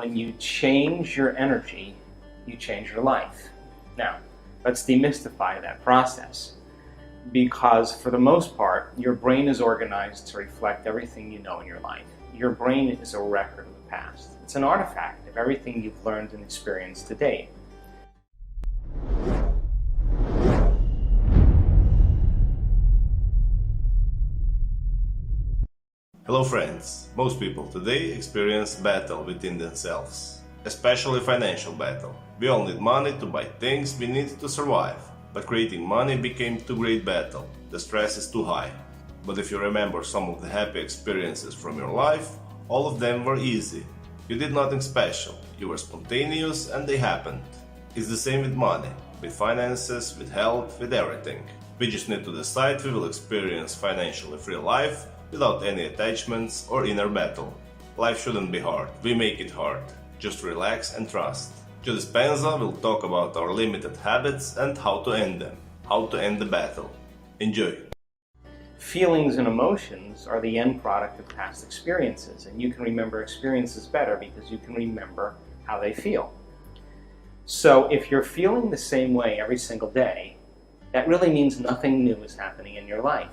when you change your energy, you change your life. Now, let's demystify that process, because for the most part, your brain is organized to reflect everything you know in your life. Your brain is a record of the past. It's an artifact of everything you've learned and experienced to date. Hello friends! Most people today experience battle within themselves, especially financial battle. We all need money to buy things we need to survive, but creating money became too great battle. The stress is too high. But if you remember some of the happy experiences from your life, all of them were easy. You did nothing special, you were spontaneous and they happened. It's the same with money, with finances, with health, with everything. We just need to decide we will experience financially free life without any attachments or inner battle. Life shouldn't be hard, we make it hard. Just relax and trust. Joe Dispenza will talk about our limited habits and how to end them, how to end the battle. Enjoy! Feelings and emotions are the end product of past experiences, and you can remember experiences better because you can remember how they feel. So if you're feeling the same way every single day, that really means nothing new is happening in your life.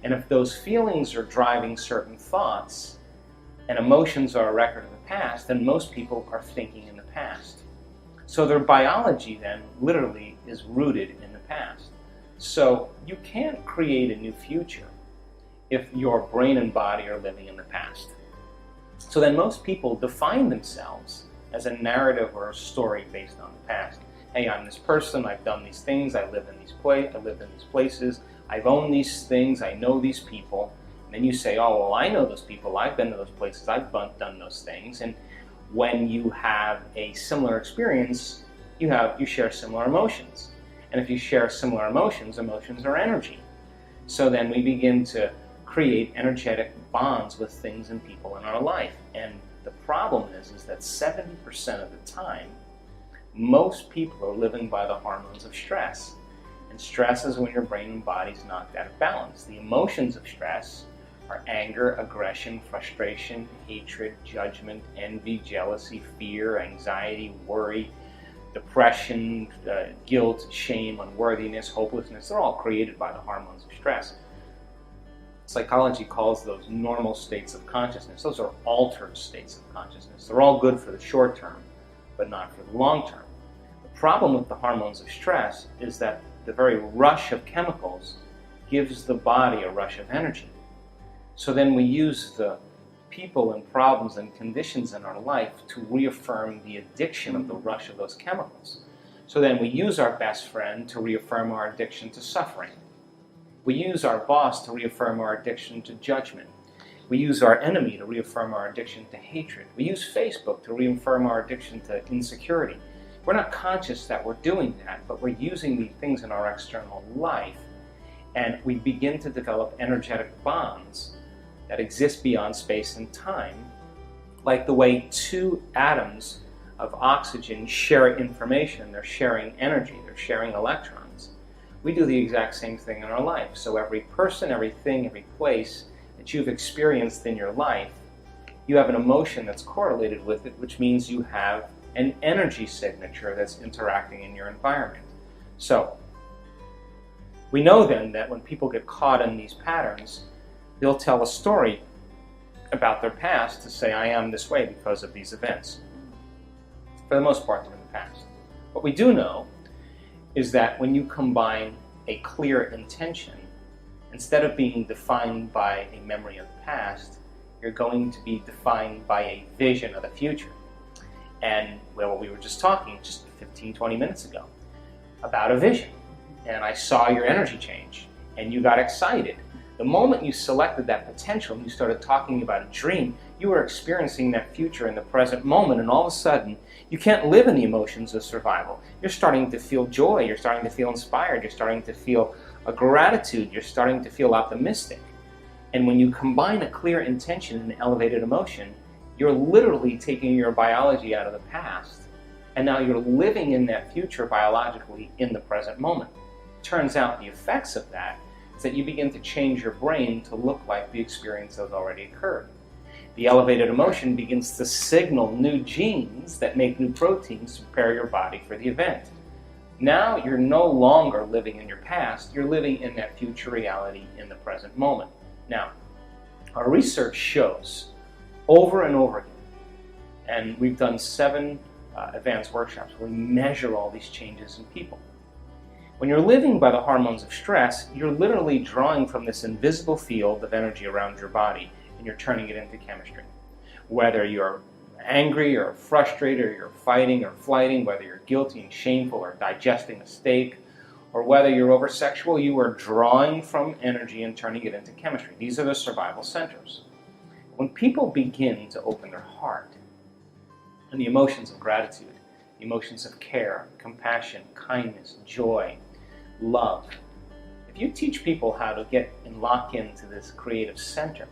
And if those feelings are driving certain thoughts and emotions are a record of the past, then most people are thinking in the past. So their biology then literally is rooted in the past. So you can't create a new future if your brain and body are living in the past. So then most people define themselves as a narrative or a story based on the past. Hey, I'm this person, I've done these things, I live in these places, I've owned these things, I know these people. And then you say, oh, well, I know those people, I've been to those places, I've done those things. And when you have a similar experience, you share similar emotions. And if you share similar emotions, emotions are energy. So then we begin to create energetic bonds with things and people in our life. And the problem is that 70% of the time, most people are living by the hormones of stress. And stress is when your brain and body is knocked out of balance. The emotions of stress are anger, aggression, frustration, hatred, judgment, envy, jealousy, fear, anxiety, worry, depression, guilt, shame, unworthiness, hopelessness. They're all created by the hormones of stress. Psychology calls those normal states of consciousness. Those are altered states of consciousness. They're all good for the short term, but not for the long term. The problem with the hormones of stress is that the very rush of chemicals gives the body a rush of energy. So then we use the people and problems and conditions in our life to reaffirm the addiction of the rush of those chemicals. So then we use our best friend to reaffirm our addiction to suffering. We use our boss to reaffirm our addiction to judgment. We use our enemy to reaffirm our addiction to hatred. We use Facebook to reaffirm our addiction to insecurity. We're not conscious that we're doing that, but we're using these things in our external life, and we begin to develop energetic bonds that exist beyond space and time, like the way two atoms of oxygen share information. They're sharing energy, they're sharing electrons. We do the exact same thing in our life. So every person, everything, every place that you've experienced in your life, you have an emotion that's correlated with it, which means you have an energy signature that's interacting in your environment. So we know then that when people get caught in these patterns, they'll tell a story about their past to say, I am this way because of these events. For the most part, they're in the past. What we do know is that when you combine a clear intention, instead of being defined by a memory of the past, you're going to be defined by a vision of the future. And well, we were just talking just 15, 20 minutes ago about a vision. And I saw your energy change and you got excited. The moment you selected that potential and you started talking about a dream, you were experiencing that future in the present moment, and all of a sudden, you can't live in the emotions of survival. You're starting to feel joy, you're starting to feel inspired, you're starting to feel a gratitude, you're starting to feel optimistic. And when you combine a clear intention and elevated emotion, you're literally taking your biology out of the past, and now you're living in that future biologically in the present moment. Turns out the effects of that is that you begin to change your brain to look like the experience has already occurred. The elevated emotion begins to signal new genes that make new proteins to prepare your body for the event. Now you're no longer living in your past, you're living in that future reality in the present moment. Now, our research shows over and over again, and we've done 7 advanced workshops where we measure all these changes in people. When you're living by the hormones of stress, you're literally drawing from this invisible field of energy around your body, and you're turning it into chemistry. Whether you're angry or frustrated, or you're fighting or flighting, whether you're guilty and shameful or digesting a steak, or whether you're over-sexual, you are drawing from energy and turning it into chemistry. These are the survival centers. When people begin to open their heart and the emotions of gratitude, the emotions of care, compassion, kindness, joy, love, if you teach people how to get and lock into this creative center,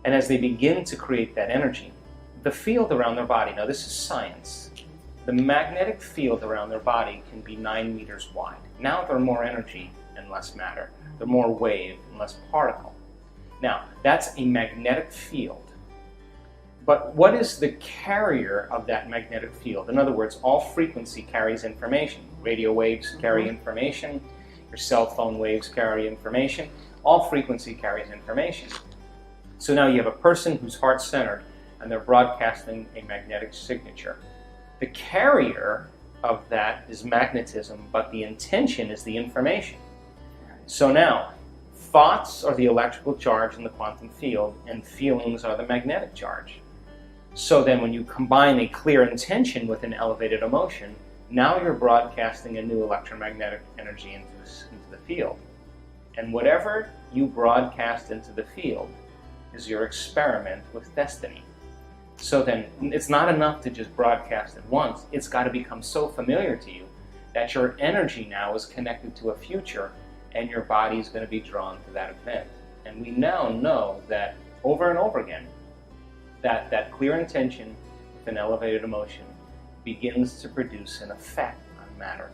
and as they begin to create that energy, the field around their body, now this is science, the magnetic field around their body can be 9 meters wide. Now they're more energy and less matter. They're more wave and less particle. Now, that's a magnetic field. But what is the carrier of that magnetic field? In other words, all frequency carries information. Radio waves carry information. Your cell phone waves carry information. All frequency carries information. So now you have a person who's heart-centered, and they're broadcasting a magnetic signature. The carrier of that is magnetism, but the intention is the information. So now, thoughts are the electrical charge in the quantum field, and feelings are the magnetic charge. So then when you combine a clear intention with an elevated emotion, now you're broadcasting a new electromagnetic energy into the field. And whatever you broadcast into the field is your experiment with destiny. So then it's not enough to just broadcast it once. It's got to become so familiar to you that your energy now is connected to a future, and your body is going to be drawn to that event. And we now know that over and over again, that clear intention with an elevated emotion begins to produce an effect on matter.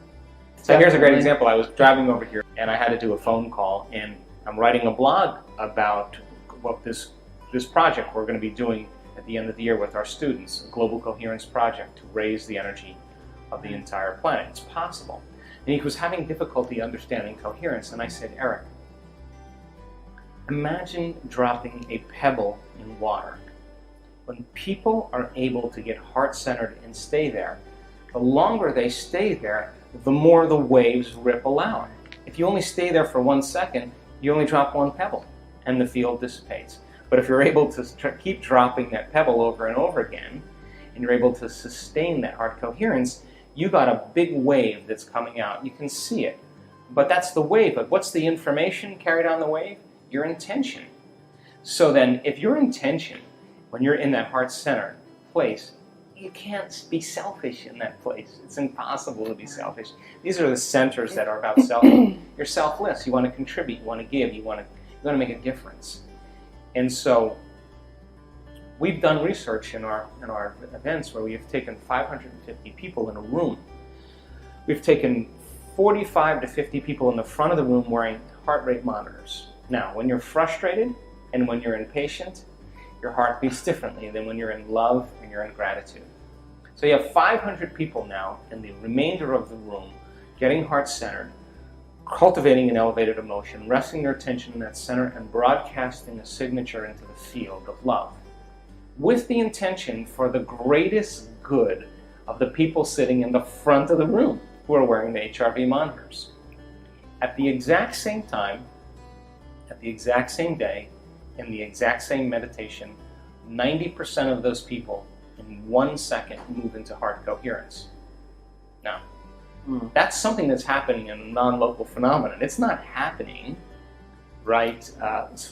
So here's a great example. I was driving over here and I had to do a phone call, and I'm writing a blog about what this project we're going to be doing at the end of the year with our students, a global coherence project to raise the energy of the entire planet. It's possible. And he was having difficulty understanding coherence, and I said, Eric, imagine dropping a pebble in water. When people are able to get heart-centered and stay there, the longer they stay there, the more the waves ripple out. If you only stay there for 1 second, you only drop 1 pebble, and the field dissipates. But if you're able to keep dropping that pebble over and over again, and you're able to sustain that heart coherence, you got a big wave that's coming out. You can see it. But that's the wave. But what's the information carried on the wave? Your intention. So then, if your intention, when you're in that heart-centered place, you can't be selfish in that place. It's impossible to be selfish. These are the centers that are about self. You're selfless. You want to contribute. You want to give. You want to make a difference. And so we've done research in our events where we have taken 550 people in a room. We've taken 45 to 50 people in the front of the room wearing heart rate monitors. Now, when you're frustrated and when you're impatient, your heart beats differently than when you're in love and you're in gratitude. So you have 500 people now in the remainder of the room getting heart-centered, cultivating an elevated emotion, resting their attention in that center, and broadcasting a signature into the field of love, with the intention for the greatest good of the people sitting in the front of the room who are wearing the HRV monitors. At the exact same time, at the exact same day, in the exact same meditation, 90% of those people in 1 second move into heart coherence. Now, that's something that's happening in a non-local phenomenon. It's not happening, right,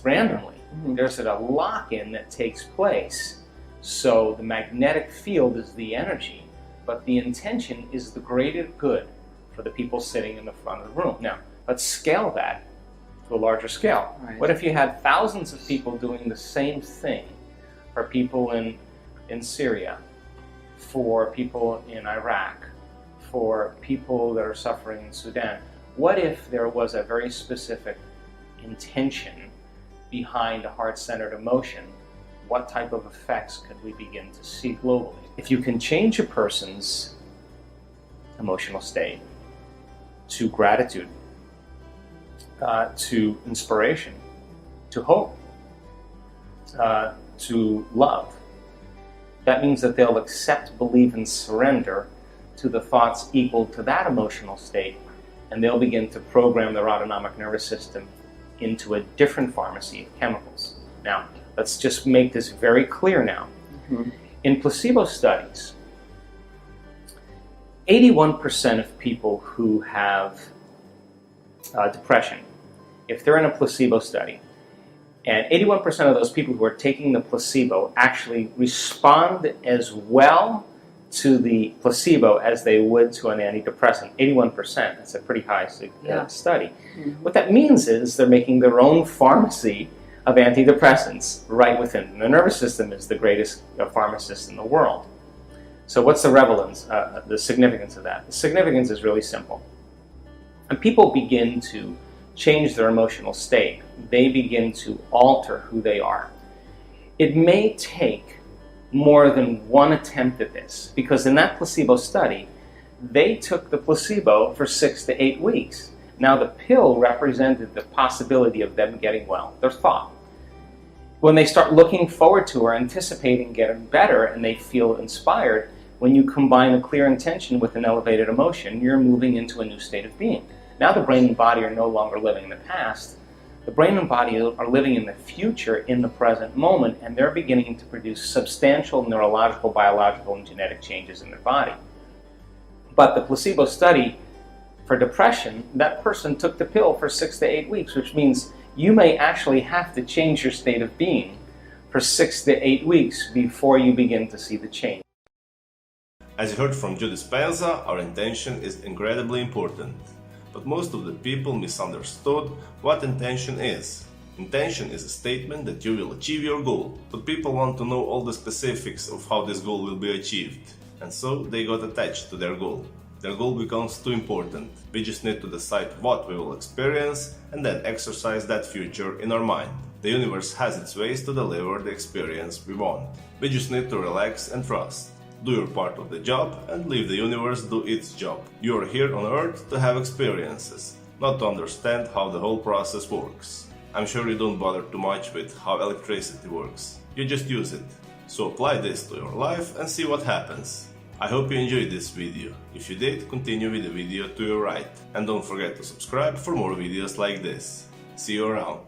randomly. There's a lock-in that takes place. So the magnetic field is the energy, but the intention is the greater good for the people sitting in the front of the room. Now, let's scale that to a larger scale. Right. What if you had thousands of people doing the same thing for people in Syria, for people in Iraq, for people that are suffering in Sudan? What if there was a very specific intention behind a heart-centered emotion what type of effects could we begin to see globally? If you can change a person's emotional state to gratitude, to inspiration, to hope, to love, that means that they'll accept, believe, and surrender to the thoughts equal to that emotional state, and they'll begin to program their autonomic nervous system into a different pharmacy of chemicals. Now, let's just make this very clear now. Mm-hmm. In placebo studies, 81% of people who have depression, if they're in a placebo study, and 81% of those people who are taking the placebo actually respond as well to the placebo as they would to an antidepressant. 81%, that's a pretty high study. Mm-hmm. What that means is they're making their own pharmacy of antidepressants right within them. The nervous system is the greatest pharmacist in the world. So what's the relevance, the significance of that? The significance is really simple. When people begin to change their emotional state, they begin to alter who they are. It may take more than one attempt at this, because in that placebo study, they took the placebo for 6 to 8 weeks. Now the pill represented the possibility of them getting well, their thought. When they start looking forward to or anticipating getting better and they feel inspired, when you combine a clear intention with an elevated emotion, you're moving into a new state of being. Now the brain and body are no longer living in the past. The brain and body are living in the future, in the present moment, and they're beginning to produce substantial neurological, biological, and genetic changes in their body. But the placebo study for depression, that person took the pill for 6 to 8 weeks, which means you may actually have to change your state of being for 6 to 8 weeks before you begin to see the change. As you heard from Joe Dispenza, our intention is incredibly important. But most of the people misunderstood what intention is. Intention is a statement that you will achieve your goal, but people want to know all the specifics of how this goal will be achieved, and so they got attached to their goal. Their goal becomes too important. We just need to decide what we will experience and then exercise that future in our mind. The universe has its ways to deliver the experience we want. We just need to relax and trust. Do your part of the job and leave the universe do its job. You are here on Earth to have experiences, not to understand how the whole process works. I'm sure you don't bother too much with how electricity works. You just use it. So apply this to your life and see what happens. I hope you enjoyed this video. If you did, continue with the video to your right. And don't forget to subscribe for more videos like this. See you around.